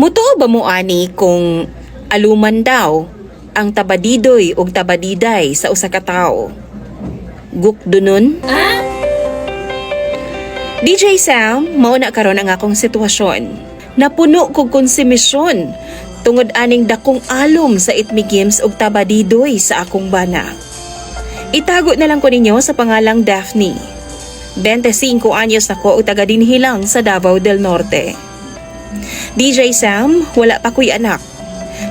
Mutuo ba mo ani kung aluman daw ang tabadidoy ug tabadiday sa usa ka tawo? Gukdunon? DJ Sam, mao na karon ang akong sitwasyon. Napuno kog konsumisyon tungod aning dakong alom sa Itmi Games ug tabadidoy sa akong bana. Itago na lang ko ninyo sa pangalang Daphne. 25 anyos na ko ug taga dinhi lang sa Davao del Norte. DJ Sam, wala pa ko'y anak.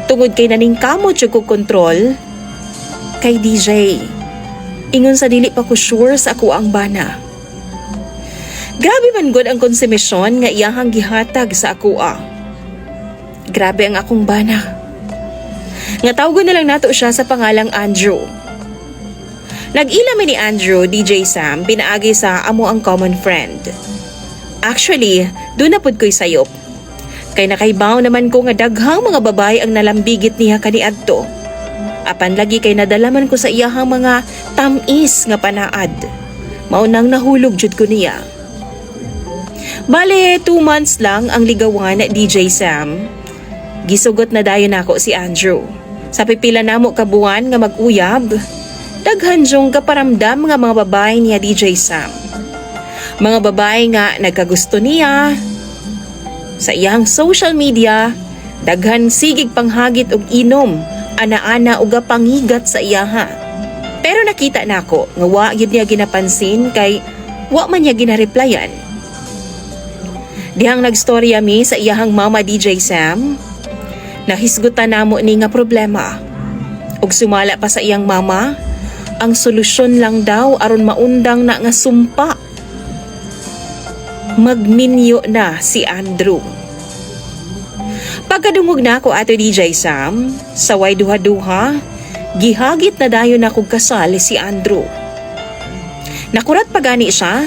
Tungod kay naning kamot yung kong kontrol kay DJ. Ingon sa dili pa ko sure sa ako ang bana. Grabe man gud ang konsumisyon nga iyahang gihatag sa ako . Grabe ang akong bana. Nga tawgon na lang nato siya sa pangalang Andrew. Nag-ila mi ni Andrew, DJ Sam, pinaagi sa amo ang common friend. Actually, doon na pud ko'y sayop. Kay nakaibaw naman ko nga daghang mga babae ang nalambigit niya kaniadto. Apan lagi kay nadalaman ko sa iyahang mga tamis nga panaad. Maunang nahulog jud ko niya. Bale, 2 months lang ang ligawan na DJ Sam. Gisugot na dayon nako si Andrew. Sa pipila namo ka buwan nga mag-uyab, daghan jong kaparamdam mga babae niya DJ Sam. Mga babae nga nagkagusto niya. Sa iyang social media, daghan sigig panghagit og inom, ana-ana og pangigat sa iyaha. Pero nakita nako nga wa gyud niya ginapansin kay wa man niya ginareplyan. Dihang nagstorya mi sa iyahang mama DJ Sam, nahisgutan namo ni nga problema. Ug sumala pa sa iyang mama, ang solusyon lang daw aron maundang na nga sumpa. Magminyo na si Andrew. Pagkadungog na ako ato DJ Sam, saway duha-duha, gihagit na dayon akong kasal si Andrew. Nakurat pa gani siya,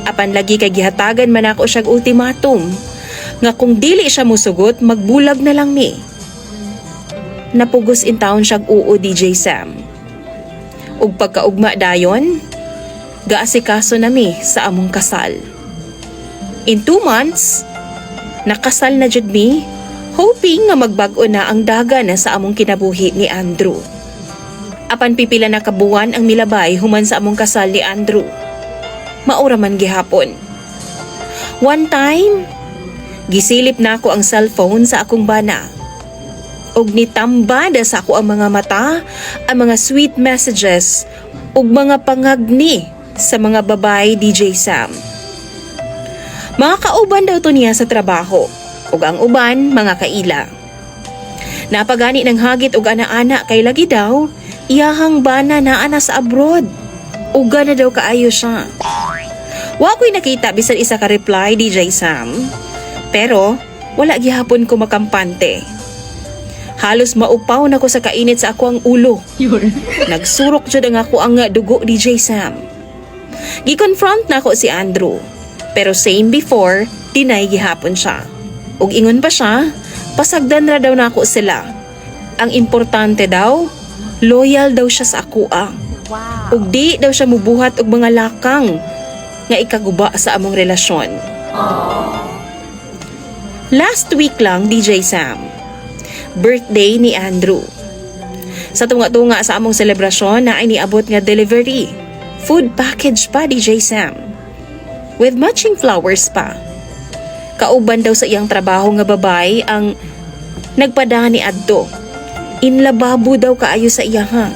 apan lagi kay gihatagan man ako siyang ultimatum, nga kung dili siya musugot, magbulag na lang ni. Napugos in town siyang uo DJ Sam. Ug pagkaugma dayon, gaasikaso nami sa among kasal. In 2 months, nakasal na jud mi, hoping nga magbag-o na ang daga na sa among kinabuhi ni Andrew. Apan pipila na kabuwan ang milabay human sa among kasal ni Andrew. Maura man gihapon. One time, gisilip na ako ang cellphone sa akong bana. Og nitambada sa ako ang mga mata, ang mga sweet messages, ug mga pangagni sa mga babae DJ Sam. Mga kauban daw to niya sa trabaho, ug ang uban mga kaila. Napagani ng hagit ug ana-ana kay lagi daw, iyahang bana naa na sa abroad. Uga na daw kaayo siya. Wa ko'y nakita bisan isa ka reply DJ Sam, pero wala gihapon ko makampante. Halos maupaw na ko sa kainit sa ako ang ulo. Nagsurok jud ang ako ang dugo DJ Sam. Gi-confront na ako si Andrew, pero same before, deny gihapon siya. Ug ingon pa siya, pasagdan ra daw nako sila. Ang importante daw, loyal daw siya sa ako . Ug di daw siya mubuhat og mga lakang nga ikaguba sa among relasyon. Last week lang DJ Sam, birthday ni Andrew. Sa tunga-tunga sa among selebrasyon na ay niabot nga delivery, food package pa DJ Sam, with matching flowers pa. Kauban daw sa iyang trabaho nga babay ang nagpadaan ni adto. Inlababo daw kaayo sa iya ha.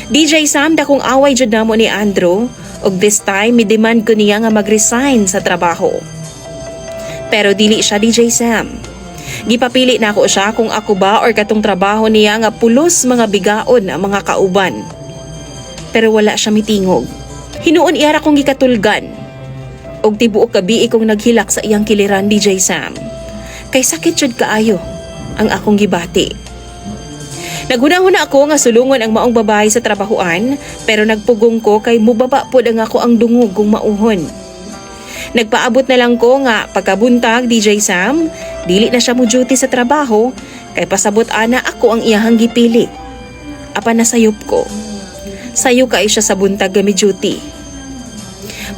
DJ Sam, dakong away jud namo ni Andrew, ug this time mi-demand ko niya nga mag-resign sa trabaho. Pero dili siya DJ Sam. Gipapili na ako siya kung ako ba or katong trabaho niya nga pulos mga bigaon ang mga kauban. Pero wala siya mitingog. Hinuon iyara kong gikatulgan. Og tibuok gabi kong naghilak sa iyang kiliran DJ Sam. Kay sakit jud kaayo ang akong gibati. Naghuna-huna ako nga sulungon ang maong babae sa trabahoan, pero nagpugong ko kay mubaba pod ang ako ang dungog kung mauhon. Nagpaabot na lang ko nga pagkabuntag DJ Sam, dili na siya mo duty sa trabaho, kay pasabot ana ako ang iyahang gipili. Apan nasayop ko. Sayo kay siya sa buntag gami duty.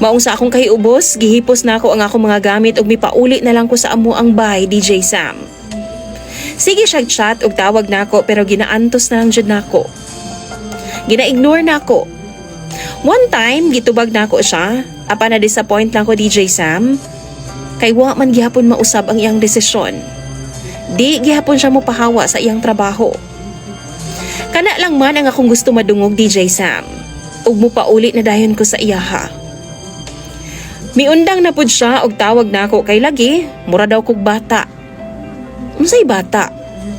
Maong sa akong kahiubos, gihipos na ako ang akong mga gamit ug mipauli na lang ko sa amo ang bay, DJ Sam. Sige siya chat ug tawag na ako pero ginaantos na lang jud nako. Gina-ignore na ako. One time, gitubag na ako siya, apan na-disappoint lang ko DJ Sam. Kay wa man gihapon mausab ang iyang desisyon. Di gihapon siya mopahawa sa iyang trabaho. Kana lang man ang akong gusto madungog DJ Sam. Ug mopauli na dayon ko sa iyaha. Miundang na pud siya og tawag na ako kay lagi, mura daw kog bata. Unsay bata?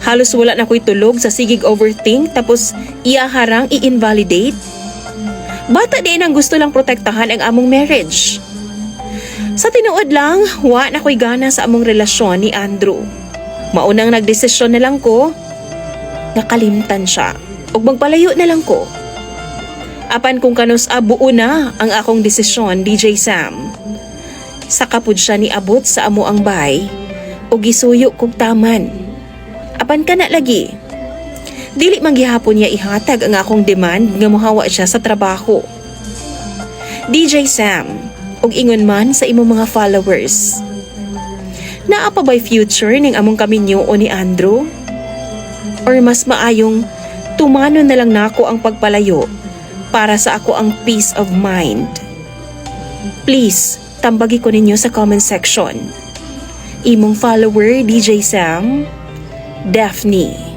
Halos wala na ko'y tulog sa sigig overthink tapos iya harang i-invalidate. Bata din ang gusto lang protektahan ang among marriage. Sa tinuod lang, wa na ko'y gana sa among relasyon ni Andrew. Maunang nagdesisyon na lang ko, nakalimtan siya ug magpalayo na lang ko. Apan kung kanus buo na ang akong desisyon, DJ Sam. Saka pud siya niabot sa amo ang bay ug gisuyo kog taman. Apan kana lagi. Dili man gihapon niya ihatag ang akong demand nga mohawa siya sa trabaho. DJ Sam, ug ingon man sa imong mga followers. Naa pa ba'y future ning among kaminyo o ni Andrew? Or mas maayong tumano na lang nako ang pagpalayo para sa ako ang peace of mind? Please, tambagi ko ninyo sa comment section. Imong follower, DJ Sam, Daphne.